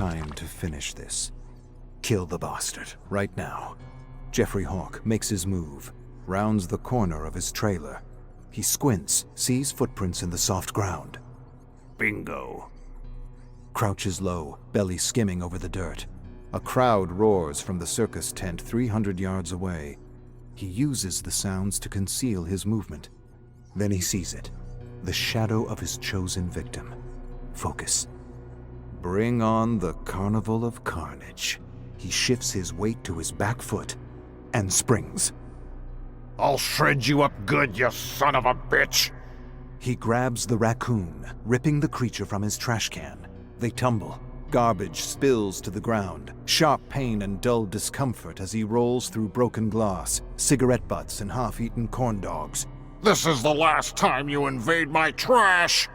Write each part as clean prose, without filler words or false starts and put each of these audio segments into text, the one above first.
time to finish this. Kill the bastard, right now. Jeffrey Hawk makes his move, rounds the corner of his trailer. He squints, sees footprints in the soft ground. Bingo. Crouches low, belly skimming over the dirt. A crowd roars from the circus tent 300 yards away. He uses the sounds to conceal his movement. Then he sees it, the shadow of his chosen victim. Focus. Bring on the carnival of carnage. He shifts his weight to his back foot and springs. I'll shred you up good, you son of a bitch! He grabs the raccoon, ripping the creature from his trash can. They tumble. Garbage spills to the ground. Sharp pain and dull discomfort as he rolls through broken glass, cigarette butts and half-eaten corn dogs. This is the last time you invade my trash!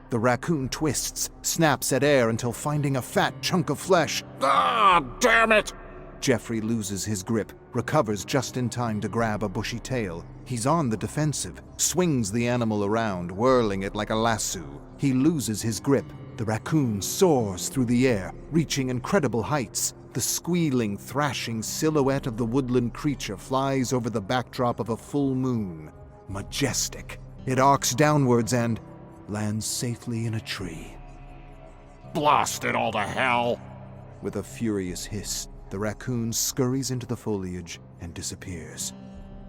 The raccoon twists, snaps at air until finding a fat chunk of flesh. Ah, damn it! Jeffrey loses his grip, recovers just in time to grab a bushy tail. He's on the defensive, swings the animal around, whirling it like a lasso. He loses his grip. The raccoon soars through the air, reaching incredible heights. The squealing, thrashing silhouette of the woodland creature flies over the backdrop of a full moon. Majestic. It arcs downwards and lands safely in a tree. Blast it all to hell! With a furious hiss, the raccoon scurries into the foliage and disappears.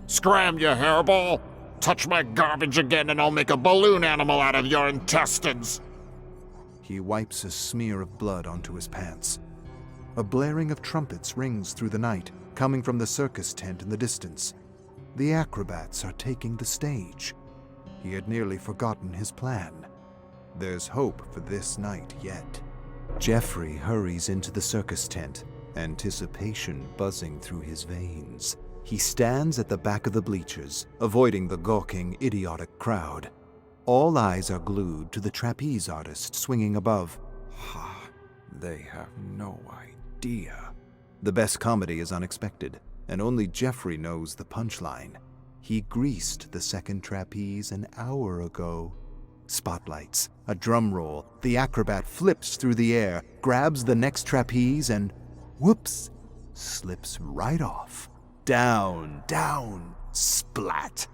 Scram, you hairball! Touch my garbage again and I'll make a balloon animal out of your intestines! He wipes a smear of blood onto his pants. A blaring of trumpets rings through the night, coming from the circus tent in the distance. The acrobats are taking the stage. He had nearly forgotten his plan. There's hope for this night yet. Jeffrey hurries into the circus tent, anticipation buzzing through his veins. He stands at the back of the bleachers, avoiding the gawking, idiotic crowd. All eyes are glued to the trapeze artist swinging above. They have no idea. The best comedy is unexpected, and only Jeffrey knows the punchline. He greased the second trapeze an hour ago. Spotlights, a drum roll, the acrobat flips through the air, grabs the next trapeze and, whoops, slips right off. Down, down, splat.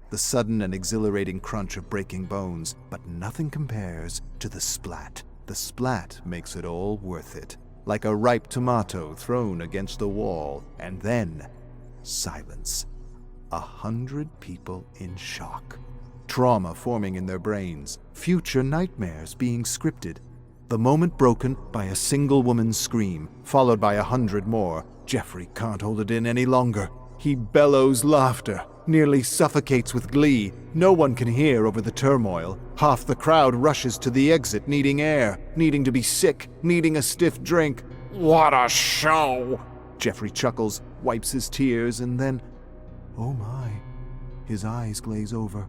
The sudden and exhilarating crunch of breaking bones, but nothing compares to the splat. The splat makes it all worth it, like a ripe tomato thrown against the wall, and then silence. 100 people in shock. Trauma forming in their brains, future nightmares being scripted. The moment broken by a single woman's scream, followed by 100 more. Jeffrey can't hold it in any longer. He bellows laughter, nearly suffocates with glee. No one can hear over the turmoil. Half the crowd rushes to the exit, needing air, needing to be sick, needing a stiff drink. What a show! Jeffrey chuckles, wipes his tears, and then, oh my, his eyes glaze over.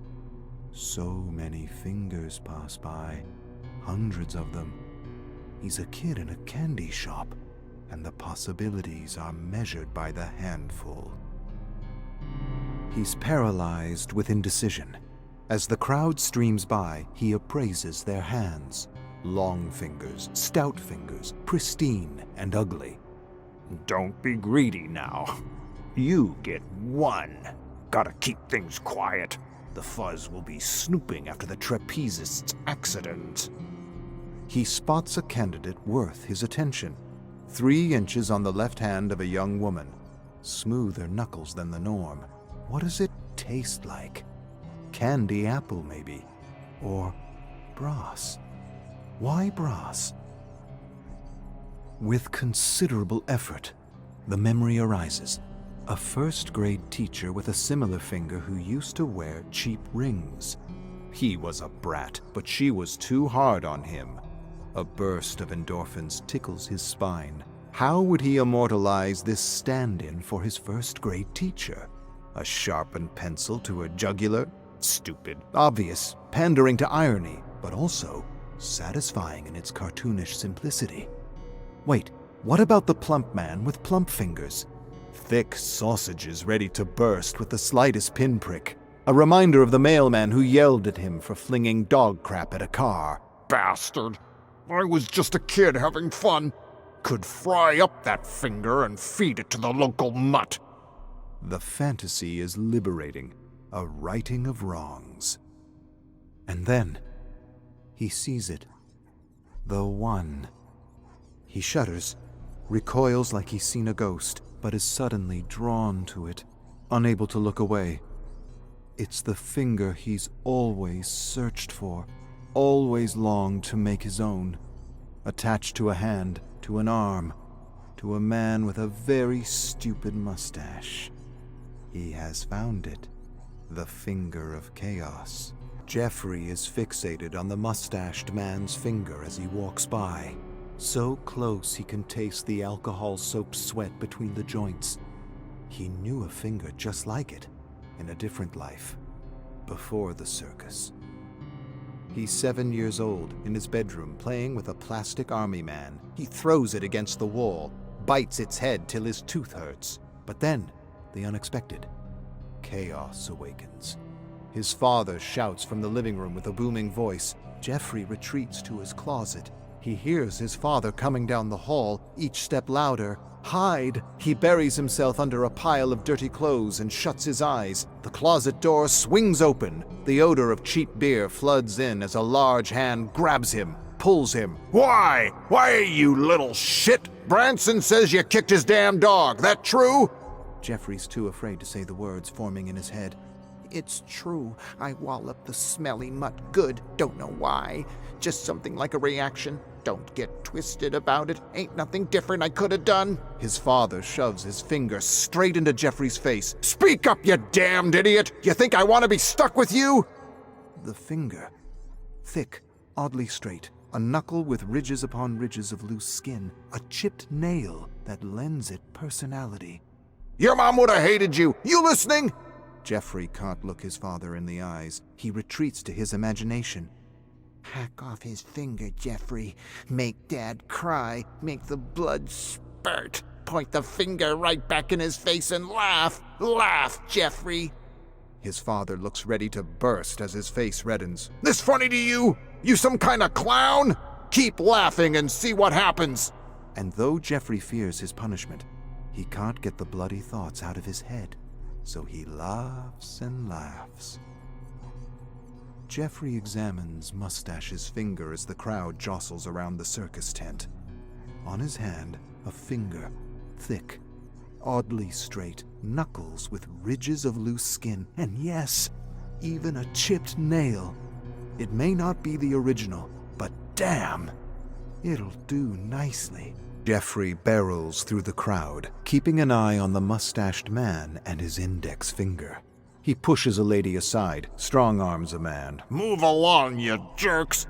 So many fingers pass by, hundreds of them. He's a kid in a candy shop, and the possibilities are measured by the handful. He's paralyzed with indecision. As the crowd streams by, he appraises their hands. Long fingers, stout fingers, pristine and ugly. Don't be greedy now. You get one. Gotta keep things quiet. The fuzz will be snooping after the trapezist's accident. He spots a candidate worth his attention. 3 inches on the left hand of a young woman. Smoother knuckles than the norm. What does it taste like? Candy apple, maybe. Or brass. Why brass? With considerable effort, the memory arises. A first-grade teacher with a similar finger who used to wear cheap rings. He was a brat, but she was too hard on him. A burst of endorphins tickles his spine. How would he immortalize this stand-in for his first-grade teacher? A sharpened pencil to her jugular? Stupid, obvious, pandering to irony, but also satisfying in its cartoonish simplicity. Wait, what about the plump man with plump fingers? Thick sausages ready to burst with the slightest pinprick. A reminder of the mailman who yelled at him for flinging dog crap at a car. Bastard! I was just a kid having fun. could fry up that finger and feed it to the local mutt. The fantasy is liberating, a righting of wrongs. And then, he sees it. The one. He shudders, recoils like he's seen a ghost, but is suddenly drawn to it, unable to look away. It's the finger he's always searched for, always longed to make his own, attached to a hand, to an arm, to a man with a very stupid mustache. He has found it, the finger of chaos. Jeffrey is fixated on the mustached man's finger as he walks by, so close he can taste the alcohol-soaked sweat between the joints. He knew a finger just like it, in a different life, before the circus. He's 7 years old, in his bedroom, playing with a plastic army man. He throws it against the wall, bites its head till his tooth hurts. But then, the unexpected. Chaos awakens. His father shouts from the living room with a booming voice. Jeffrey retreats to his closet. He hears his father coming down the hall, each step louder. Hide! He buries himself under a pile of dirty clothes and shuts his eyes. The closet door swings open. The odor of cheap beer floods in as a large hand grabs him, pulls him. Why? Why, you little shit? Branson says you kicked his damn dog. That true? Jeffrey's too afraid to say the words forming in his head. It's true. I walloped the smelly mutt good. Don't know why. Just something like a reaction. Don't get twisted about it. Ain't nothing different I could have done. His father shoves his finger straight into Jeffrey's face. Speak up, you damned idiot! You think I want to be stuck with you? The finger. Thick, oddly straight. A knuckle with ridges upon ridges of loose skin. A chipped nail that lends it personality. Your mom would have hated you. You listening? Jeffrey can't look his father in the eyes. He retreats to his imagination. Hack off his finger, Jeffrey. Make Dad cry. Make the blood spurt. Point the finger right back in his face and laugh. Laugh, Jeffrey. His father looks ready to burst as his face reddens. This funny to you? You some kind of clown? Keep laughing and see what happens. And though Jeffrey fears his punishment, he can't get the bloody thoughts out of his head. So he laughs and laughs. Jeffrey examines Mustache's finger as the crowd jostles around the circus tent. On his hand, a finger, thick, oddly straight, knuckles with ridges of loose skin, and yes, even a chipped nail. It may not be the original, but damn, it'll do nicely. Jeffrey barrels through the crowd, keeping an eye on the mustached man and his index finger. He pushes a lady aside, strong-arms a man. Move along, you jerks!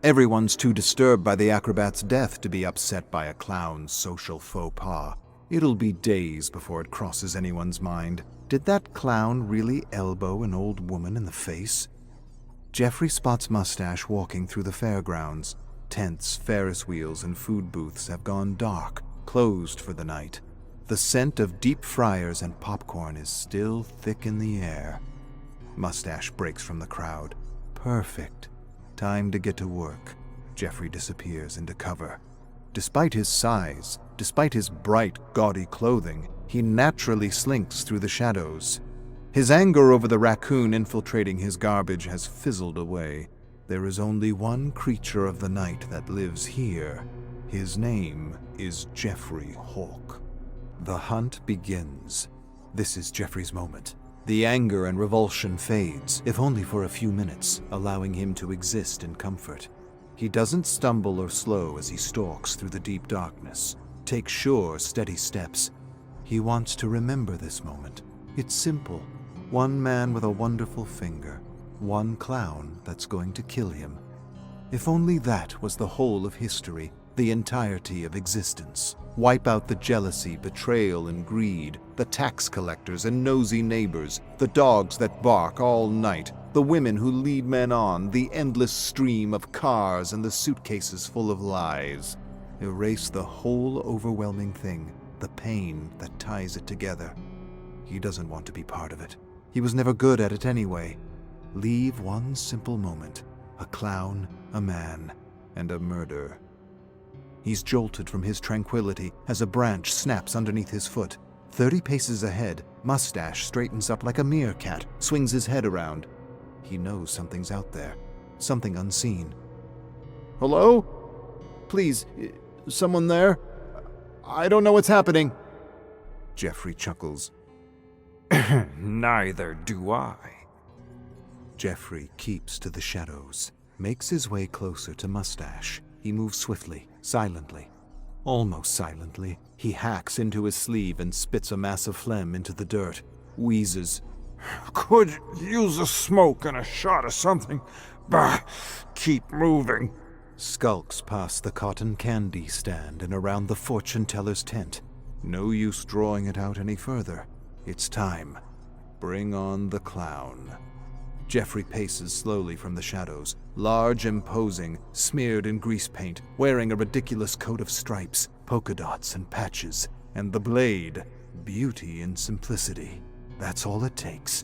Everyone's too disturbed by the acrobat's death to be upset by a clown's social faux pas. It'll be days before it crosses anyone's mind. Did that clown really elbow an old woman in the face? Jeffrey spots Mustache walking through the fairgrounds. Tents, Ferris wheels, and food booths have gone dark, closed for the night. The scent of deep fryers and popcorn is still thick in the air. Mustache breaks from the crowd. Perfect. Time to get to work. Jeffrey disappears into cover. Despite his size, despite his bright, gaudy clothing, he naturally slinks through the shadows. His anger over the raccoon infiltrating his garbage has fizzled away. There is only one creature of the night that lives here. His name is Jeffrey Hawk. The hunt begins. This is Jeffrey's moment. The anger and revulsion fades, if only for a few minutes, allowing him to exist in comfort. He doesn't stumble or slow as he stalks through the deep darkness. Takes sure, steady steps. He wants to remember this moment. It's simple. One man with a wonderful finger. One clown that's going to kill him. If only that was the whole of history, the entirety of existence. Wipe out the jealousy, betrayal, and greed, the tax collectors and nosy neighbors, the dogs that bark all night, the women who lead men on, the endless stream of cars and the suitcases full of lies. Erase the whole overwhelming thing, the pain that ties it together. He doesn't want to be part of it. He was never good at it anyway. Leave one simple moment, a clown, a man, and a murder. He's jolted from his tranquility as a branch snaps underneath his foot. 30 paces ahead, Mustache straightens up like a meerkat, swings his head around. He knows something's out there, something unseen. Hello? Please, someone there? I don't know what's happening. Jeffrey chuckles. Neither do I. Jeffrey keeps to the shadows, makes his way closer to Mustache. He moves swiftly, silently. Almost silently, he hacks into his sleeve and spits a mass of phlegm into the dirt, wheezes. Could use a smoke and a shot of something. Bah, keep moving. Skulks past the cotton candy stand and around the fortune teller's tent. No use drawing it out any further. It's time. Bring on the clown. Jeffrey paces slowly from the shadows, large, imposing, smeared in grease paint, wearing a ridiculous coat of stripes, polka dots, and patches, and the blade, beauty in simplicity. That's all it takes.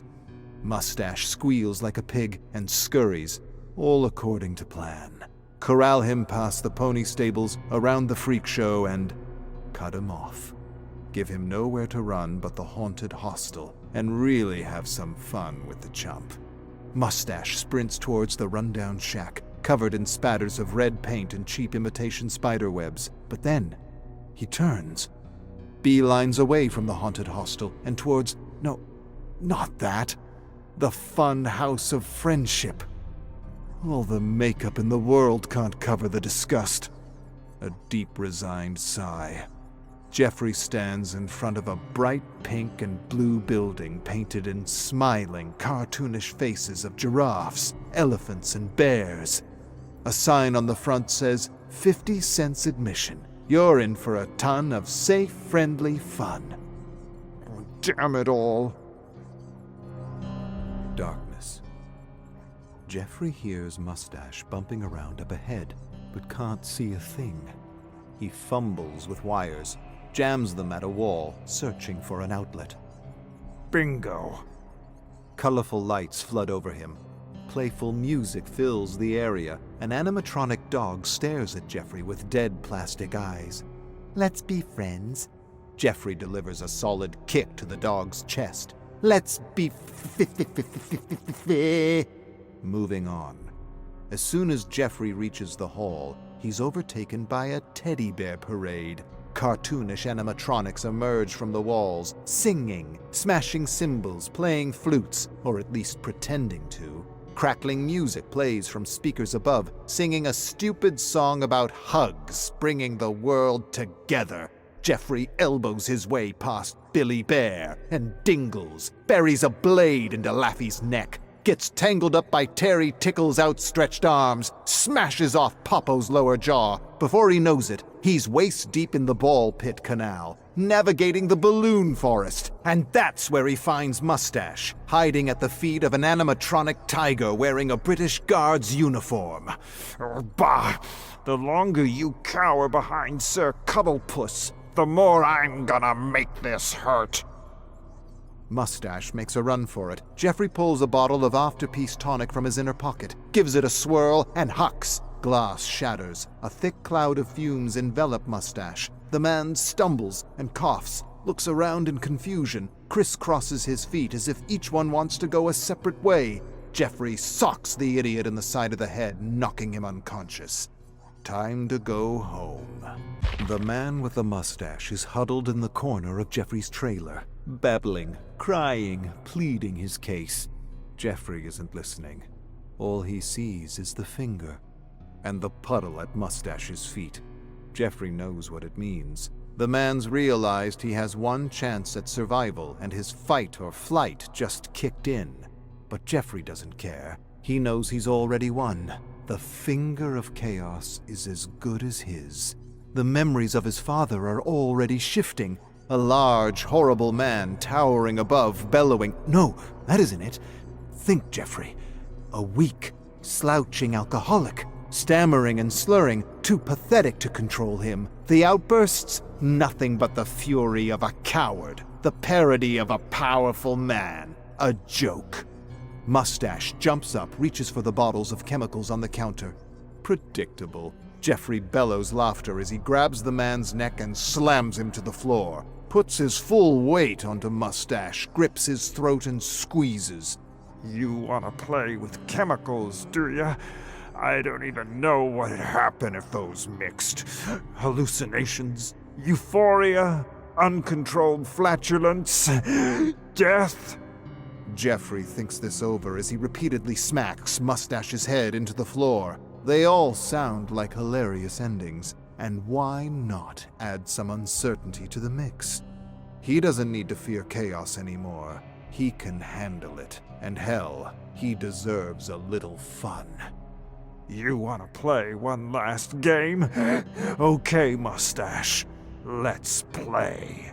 Mustache squeals like a pig and scurries, all according to plan. Corral him past the pony stables, around the freak show, and cut him off. Give him nowhere to run but the haunted hostel, and really have some fun with the chump. Mustache sprints towards the rundown shack, covered in spatters of red paint and cheap imitation spiderwebs, but then he turns. Beelines away from the haunted hostel and towards, no, not that, the fun house of friendship. All the makeup in the world can't cover the disgust. A deep, resigned sigh. Jeffrey stands in front of a bright pink and blue building painted in smiling, cartoonish faces of giraffes, elephants, and bears. A sign on the front says, 50 cents admission. You're in for a ton of safe, friendly fun. Oh, damn it all. Darkness. Jeffrey hears Mustache bumping around up ahead, but can't see a thing. He fumbles with wires, jams them at a wall, searching for an outlet. Bingo. Colorful lights flood over him. Playful music fills the area. An animatronic dog stares at Jeffrey with dead plastic eyes. Let's be friends. Jeffrey delivers a solid kick to the dog's chest. Let's be Moving on. As soon as Jeffrey reaches the hall, he's overtaken by a teddy bear parade. Cartoonish animatronics emerge from the walls, singing, smashing cymbals, playing flutes, or at least pretending to. Crackling music plays from speakers above, singing a stupid song about hugs, bringing the world together. Jeffrey elbows his way past Billy Bear and Dingles, buries a blade into Laffy's neck, gets tangled up by Terry Tickle's outstretched arms, smashes off Popo's lower jaw. Before he knows it, he's waist-deep in the ball pit canal, navigating the balloon forest. And that's where he finds Mustache, hiding at the feet of an animatronic tiger wearing a British Guards uniform. Oh, bah! The longer you cower behind Sir Cuddlepuss, the more I'm gonna make this hurt. Mustache makes a run for it. Jeffrey pulls a bottle of After-Peace tonic from his inner pocket, gives it a swirl, and hucks. Glass shatters. A thick cloud of fumes envelop Mustache. The man stumbles and coughs, looks around in confusion, crisscrosses his feet as if each one wants to go a separate way. Jeffrey socks the idiot in the side of the head, knocking him unconscious. Time to go home. The man with the mustache is huddled in the corner of Jeffrey's trailer, babbling, crying, pleading his case. Jeffrey isn't listening. All he sees is the finger and the puddle at Mustache's feet. Jeffrey knows what it means. The man's realized he has one chance at survival, and his fight or flight just kicked in. But Jeffrey doesn't care. He knows he's already won. The finger of chaos is as good as his. The memories of his father are already shifting. A large, horrible man towering above, bellowing. No, that isn't it. Think, Jeffrey. A weak, slouching alcoholic, stammering and slurring, too pathetic to control him. The outbursts? Nothing but the fury of a coward. The parody of a powerful man. A joke. Mustache jumps up, reaches for the bottles of chemicals on the counter. Predictable. Jeffrey bellows laughter as he grabs the man's neck and slams him to the floor, puts his full weight onto Mustache, grips his throat and squeezes. You want to play with chemicals, do ya? I don't even know what'd happen if those mixed. Hallucinations, euphoria, uncontrolled flatulence, death. Jeffrey thinks this over as he repeatedly smacks Mustache's head into the floor. They all sound like hilarious endings, and why not add some uncertainty to the mix? He doesn't need to fear chaos anymore. He can handle it, and hell, he deserves a little fun. You want to play one last game? Okay, Mustache, let's play.